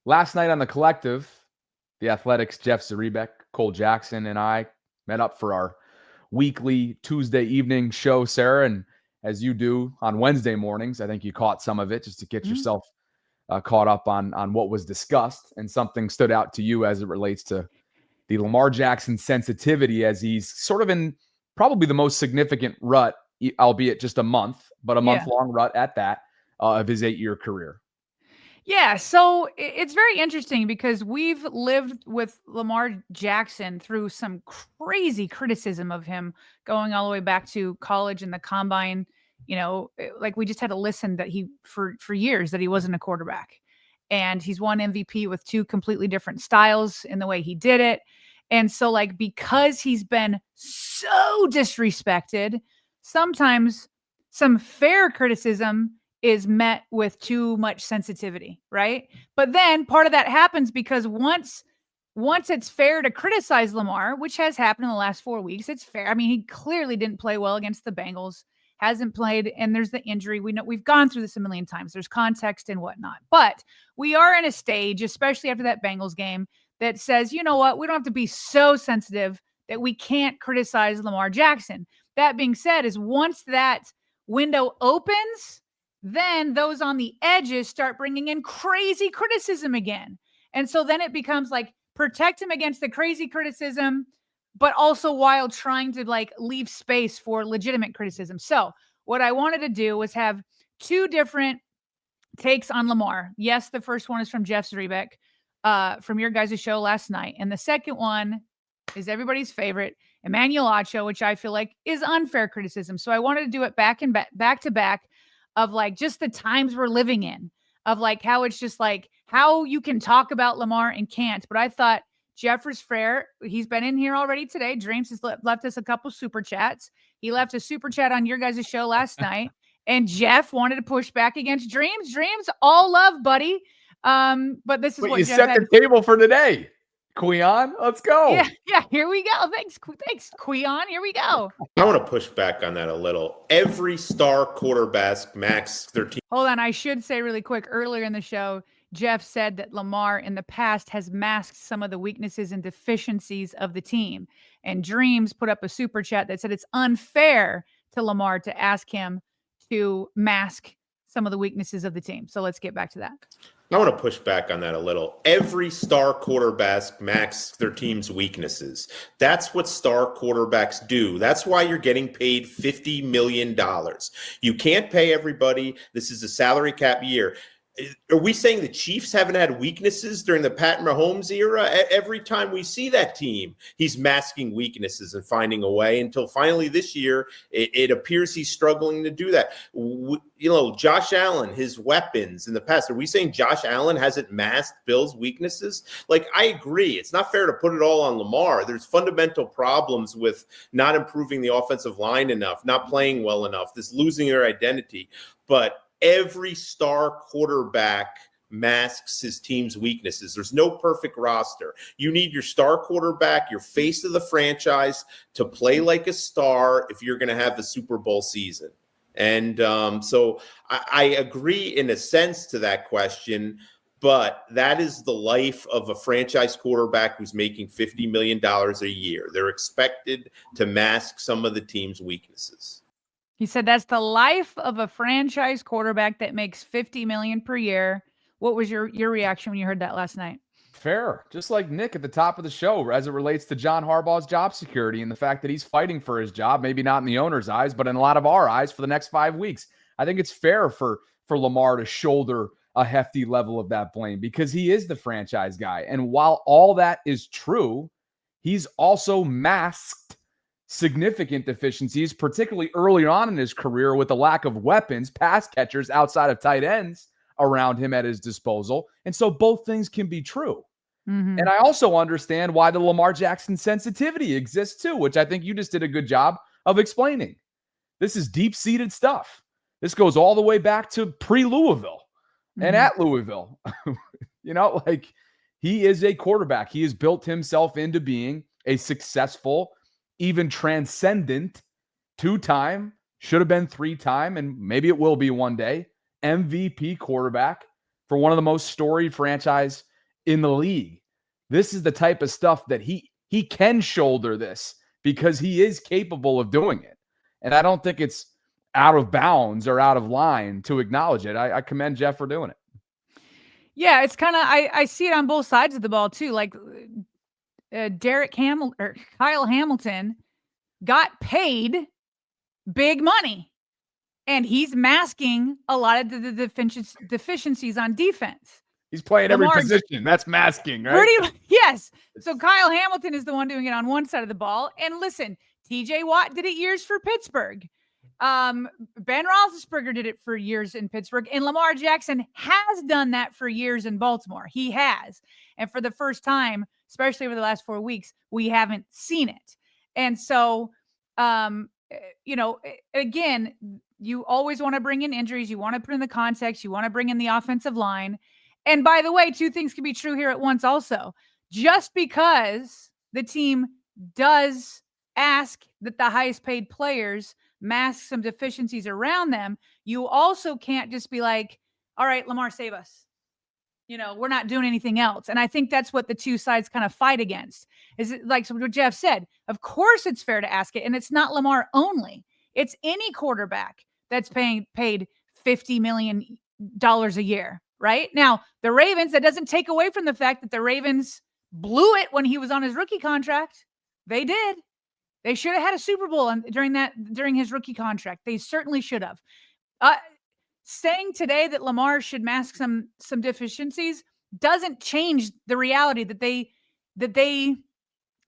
last night on the Collective, the Athletics, Jeff Zaribek, Cole Jackson, and I met up for our weekly Tuesday evening show, Sarah. And as you do on Wednesday mornings, I think you caught some of it just to get yourself caught up on what was discussed. And something stood out to you as it relates to the Lamar Jackson sensitivity as he's sort of in probably the most significant rut, albeit just a month, but a month-long rut at that, of his 8-year career. Yeah, so it's very interesting because we've lived with Lamar Jackson through some crazy criticism of him going all the way back to college and the combine. Like we just had to listen that he for years that he wasn't a quarterback. And he's won MVP with 2 completely different styles in the way he did it. And so like because he's been so disrespected, sometimes some fair criticism is met with too much sensitivity, right? But then part of that happens because once it's fair to criticize Lamar, which has happened in the last 4 weeks, it's fair. I mean, he clearly didn't play well against the Bengals, hasn't played, and there's the injury. We know we've gone through this a million times. There's context and whatnot. But we are in a stage, especially after that Bengals game, that says, you know what, we don't have to be so sensitive that we can't criticize Lamar Jackson. That being said, is once that window opens, then those on the edges start bringing in crazy criticism again. And so then it becomes like protect him against the crazy criticism, but also while trying to like leave space for legitimate criticism. So what I wanted to do was have 2 different takes on Lamar. Yes, the first one is from Jeff Zaribek from your guys' show last night. And the second one is everybody's favorite, Emmanuel Acho, which I feel like is unfair criticism. So I wanted to do it back to back of like just the times we're living in, of like how it's just like how you can talk about Lamar and can't. But I thought Jeffers Frere, he's been in here already today. Dreams has left us a couple super chats. He left a super chat on your guys' show last night. And Jeff wanted to push back against Dreams. Dreams, all love, buddy. But this is what you Jeff set had the table for today. Queon, let's go. Yeah, here we go. Thanks, Queon. Here we go. I want to push back on that a little. Every star quarterback max 13. Hold on. I should say really quick, earlier in the show, Jeff said that Lamar in the past has masked some of the weaknesses and deficiencies of the team. And Dreams put up a super chat that said it's unfair to Lamar to ask him to mask some of the weaknesses of the team. So let's get back to that. I want to push back on that a little. Every star quarterback masks their team's weaknesses. That's what star quarterbacks do. That's why you're getting paid $50 million. You can't pay everybody. This is a salary cap year. Are we saying the Chiefs haven't had weaknesses during the Pat Mahomes era? Every time we see that team, he's masking weaknesses and finding a way until finally this year, it appears he's struggling to do that. Josh Allen, his weapons in the past, are we saying Josh Allen hasn't masked Bill's weaknesses? Like, I agree. It's not fair to put it all on Lamar. There's fundamental problems with not improving the offensive line enough, not playing well enough, this losing their identity. But every star quarterback masks his team's weaknesses. There's no perfect roster. You need your star quarterback, your face of the franchise, to play like a star if you're going to have the Super Bowl season. And so I agree in a sense to that question, but that is the life of a franchise quarterback who's making $50 million a year. They're expected to mask some of the team's weaknesses. He said that's the life of a franchise quarterback that makes $50 million per year. What was your reaction when you heard that last night? Fair. Just like Nick at the top of the show, as it relates to John Harbaugh's job security and the fact that he's fighting for his job, maybe not in the owner's eyes, but in a lot of our eyes for the next 5 weeks. I think it's fair for Lamar to shoulder a hefty level of that blame because he is the franchise guy. And while all that is true, he's also masked significant deficiencies, particularly early on in his career with the lack of weapons, pass catchers outside of tight ends around him at his disposal. And so both things can be true. Mm-hmm. And I also understand why the Lamar Jackson sensitivity exists too, which I think you just did a good job of explaining. This is deep-seated stuff. This goes all the way back to pre-Louisville and at Louisville. He is a quarterback. He has built himself into being a successful, even transcendent 2-time, should have been 3-time, and maybe it will be one day, MVP quarterback for one of the most storied franchise in the league. This is the type of stuff that he can shoulder this because he is capable of doing it. And I don't think it's out of bounds or out of line to acknowledge it. I commend Jeff for doing it. Yeah, it's kind of I see it on both sides of the ball too. Like Kyle Hamilton got paid big money, and he's masking a lot of the deficiencies on defense. He's playing every position. That's masking, right? Yes. So Kyle Hamilton is the one doing it on one side of the ball. And listen, TJ Watt did it years for Pittsburgh. Ben Roethlisberger did it for years in Pittsburgh. And Lamar Jackson has done that for years in Baltimore. He has. And for the first time, especially over the last 4 weeks, we haven't seen it. And so, again, you always want to bring in injuries. You want to put in the context. You want to bring in the offensive line. And by the way, two things can be true here at once also. Just because the team does ask that the highest paid players mask some deficiencies around them, you also can't just be like, all right, Lamar, save us. We're not doing anything else. And I think that's what the two sides kind of fight against. Is it like what Jeff said? Of course it's fair to ask it. And it's not Lamar only. It's any quarterback that's paid $50 million a year. Right now, the Ravens, that doesn't take away from the fact that the Ravens blew it when he was on his rookie contract. They did. They should have had a Super Bowl during his rookie contract. They certainly should have. Saying today that Lamar should mask some deficiencies doesn't change the reality that they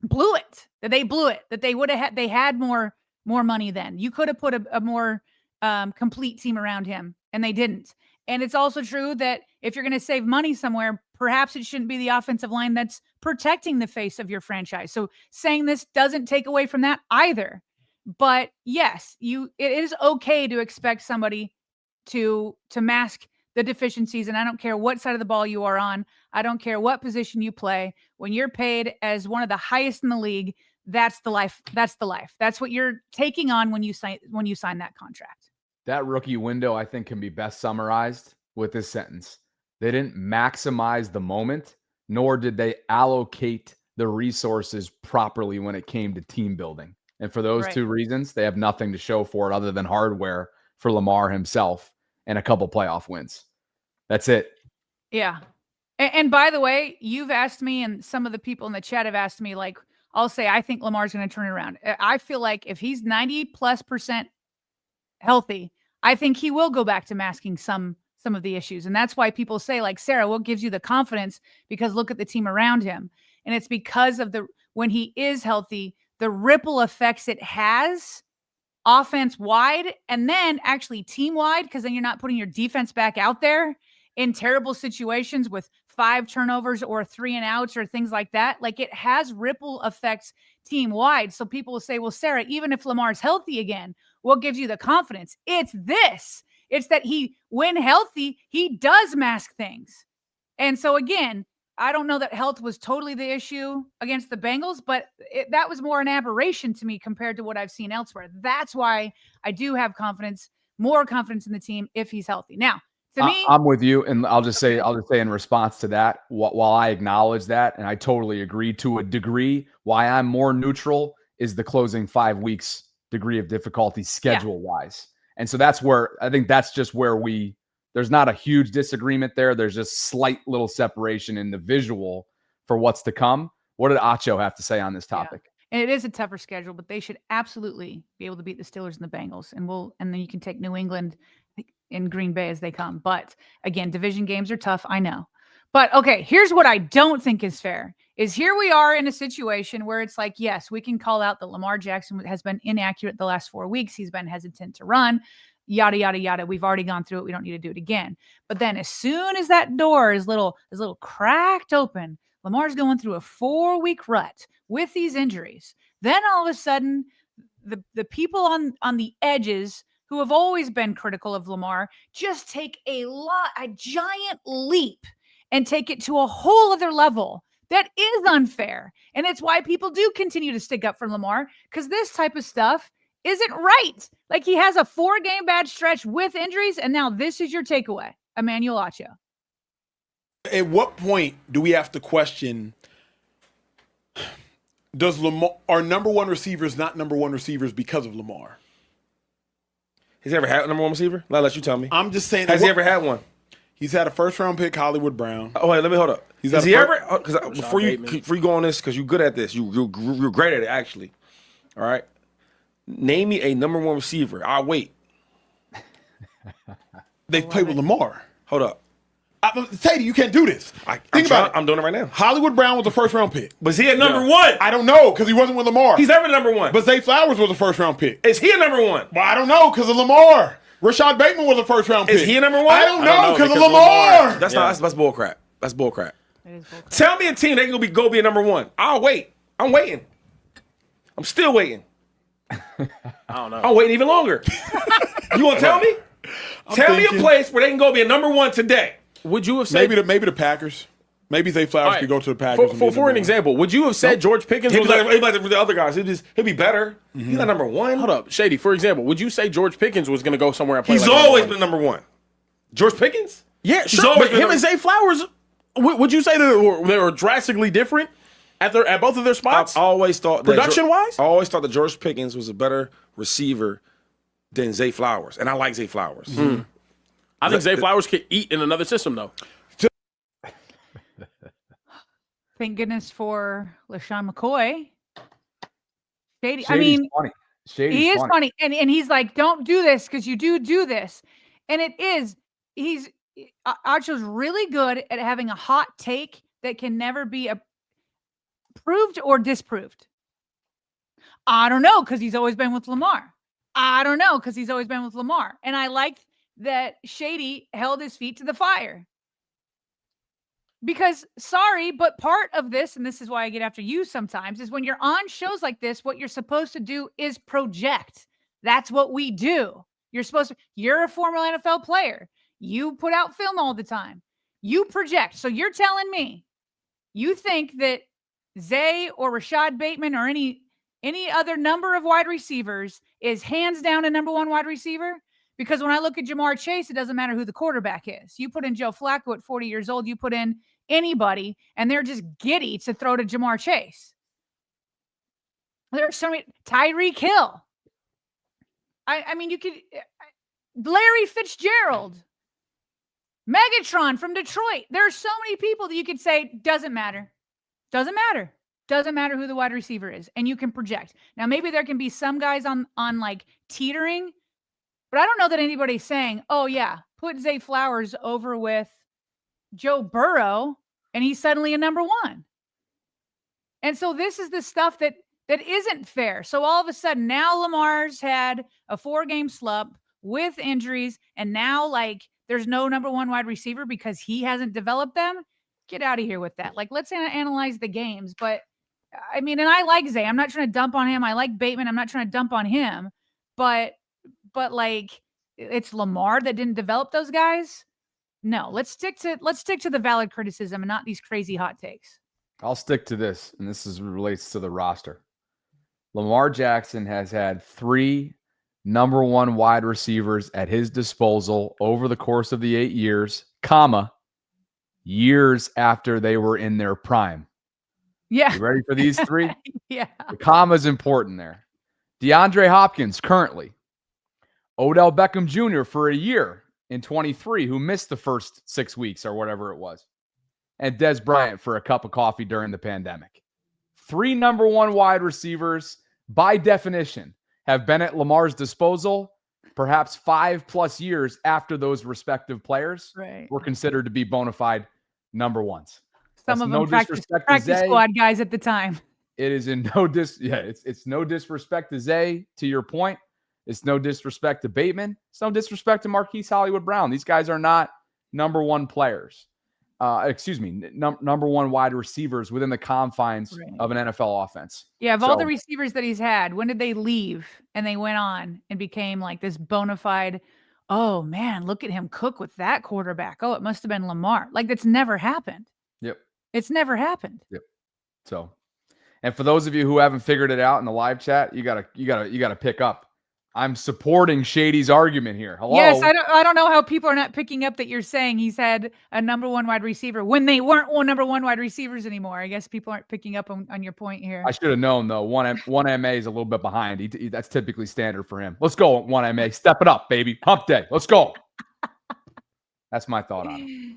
blew it. That they would have had more money then. You could have put a more complete team around him, and they didn't. And it's also true that if you're going to save money somewhere, perhaps it shouldn't be the offensive line that's protecting the face of your franchise. So saying this doesn't take away from that either. But yes, it is okay to expect somebody to mask the deficiencies. And I don't care what side of the ball you are on. I don't care what position you play. When you're paid as one of the highest in the league, that's the life. That's the life. That's what you're taking on when you sign that contract. That rookie window, I think, can be best summarized with this sentence. They didn't maximize the moment, nor did they allocate the resources properly when it came to team building. And for those two reasons, they have nothing to show for it other than hardware for Lamar himself and a couple playoff wins. That's it. Yeah. And by the way, you've asked me, and some of the people in the chat have asked me, like, I'll say, I think Lamar's going to turn it around. I feel like if he's 90+% healthy, I think he will go back to masking some of the issues. And that's why people say, like, Sarah, what gives you the confidence? Because look at the team around him. And it's because of when he is healthy, the ripple effects it has offense wide and then actually team wide, because then you're not putting your defense back out there in terrible situations with 5 turnovers or 3 and outs or things like that. Like, it has ripple effects team wide. So people will say, well, Sarah, even if Lamar's healthy again, what gives you the confidence? It's this. It's that when healthy, he does mask things. And so again, I don't know that health was totally the issue against the Bengals, but that was more an aberration to me compared to what I've seen elsewhere. That's why I do have more confidence in the team if he's healthy. Now, to me, I'm with you, and I'll just say in response to that, while I acknowledge that, and I totally agree to a degree, why I'm more neutral is the closing 5 weeks degree of difficulty schedule-wise. And so that's where I think that's just where there's not a huge disagreement there. There's just slight little separation in the visual for what's to come. What did Acho have to say on this topic? And it is a tougher schedule, but they should absolutely be able to beat the Steelers and the Bengals. And then you can take New England in Green Bay as they come. But again, division games are tough. I know. But okay, here's what I don't think is fair is here we are in a situation where it's like, yes, we can call out that Lamar Jackson has been inaccurate the last 4 weeks. He's been hesitant to run, yada, yada, yada. We've already gone through it. We don't need to do it again. But then as soon as that door is little cracked open, Lamar's going through a 4-week rut with these injuries. Then all of a sudden, the people on the edges who have always been critical of Lamar just take a giant leap and take it to a whole other level. That is unfair. And it's why people do continue to stick up for Lamar, because this type of stuff isn't right. Like, he has a 4-game bad stretch with injuries, and now this is your takeaway. Emmanuel Acho. At what point do we have to question? Does Lamar are number one receivers not number one receivers because of Lamar? Has he ever had a number one receiver? Let you tell me. I'm just saying. Has he ever had one? He's had a first round pick, Hollywood Brown. Oh wait, let me hold up. Has he ever? Because before you go on this, because you're good at this, you're great at it actually. All right, name me a number one receiver. I'll wait. They've played with Lamar. Hold up. Teddy, you can't do this. Think about it. I'm doing it right now. Hollywood Brown was a first round pick. Was he a number one? I don't know because he wasn't with Lamar. He's never number one. But Zay Flowers was a first round pick. Is he a number one? Well, I don't know because of Lamar. Rashad Bateman was a first round pick. Is he a number one? I don't know because of Lamar. That's bull crap. That's bull crap. Tell me a team that can go be a number one. I'll wait. I'm waiting. I'm still waiting. I don't know. I'm waiting even longer. You gonna tell me? Tell me a place where they can go be a number one today. Would you have said maybe the Packers? Maybe Zay Flowers could go to the Packers. For an example, would you have said George Pickens He'd was be like the other guys. He'll be better. He's not number one. Hold up, Shady. For example, would you say George Pickens was going to go somewhere and play? He's always been number one. George Pickens? Yeah, sure. But him and Zay Flowers, would you say they were drastically different at both of their spots? I always thought production-wise. I always thought that George Pickens was a better receiver than Zay Flowers, and I like Zay Flowers. I think Zay Flowers could eat in another system, though. Thank goodness for LaShawn McCoy. Shady. Shady's I mean, funny. He is funny. And he's like, don't do this because you do this. And it is. Acho's really good at having a hot take that can never be proved or disproved. I don't know because he's always been with Lamar. I don't know because he's always been with Lamar. And I liked that Shady held his feet to the fire. Because, sorry, but part of this, and this is why I get after you sometimes, is when you're on shows like this, what you're supposed to do is project. That's what we do. You're a former NFL player. You put out film all the time. You project. So you're telling me you think that Zay or Rashad Bateman or any other number of wide receivers is hands down a number one wide receiver? Because when I look at Jamar Chase, it doesn't matter who the quarterback is. You put in Joe Flacco at 40 years old, you put in anybody, and they're just giddy to throw to Jamar Chase. There's so many. Tyreek Hill. I mean, you could. Larry Fitzgerald. Megatron from Detroit. There are so many people that you could say, doesn't matter. Doesn't matter. Doesn't matter who the wide receiver is. And you can project. Now, maybe there can be some guys on like teetering. But I don't know that anybody's saying, oh, yeah, put Zay Flowers over with Joe Burrow, and he's suddenly a number one. And so this is the stuff that isn't fair. So all of a sudden, now Lamar's had a 4-game slump with injuries, and now, like, there's no number one wide receiver because he hasn't developed them. Get out of here with that. Like, let's analyze the games. But, I mean, and I like Zay. I'm not trying to dump on him. I like Bateman. I'm not trying to dump on him. But like it's Lamar that didn't develop those guys. No, let's stick to the valid criticism and not these crazy hot takes. I'll stick to this, and this relates to the roster. Lamar Jackson has had 3 number one wide receivers at his disposal over the course of the 8 years, years after they were in their prime. Yeah. You ready for these 3? Yeah. The comma is important there. DeAndre Hopkins currently. Odell Beckham Jr. for a year in 23, who missed the first 6 weeks or whatever it was. And Dez Bryant for a cup of coffee during the pandemic. 3 number one wide receivers, by definition, have been at Lamar's disposal perhaps 5+ years after those respective players were considered to be bona fide number ones. Some of them practice squad guys at the time. It is in no it's no disrespect to Zay, to your point. It's no disrespect to Bateman. It's no disrespect to Marquise Hollywood Brown. These guys are not number one players. Number one wide receivers within the confines of an NFL offense. Yeah, of all the receivers that he's had, when did they leave and they went on and became like this bona fide, oh man, look at him cook with that quarterback. Oh, it must have been Lamar. Like that's never happened. Yep. It's never happened. Yep. So, and for those of you who haven't figured it out in the live chat, you gotta pick up I'm supporting Shady's argument here. Hello. Yes, I don't know how people are not picking up that you're saying he's had a number one wide receiver when they weren't all number one wide receivers anymore. I guess people aren't picking up on your point here. I should have known though. One MA is a little bit behind. That's typically standard for him. Let's go, one MA. Step it up, baby. Hump day. Let's go. That's my thought on it.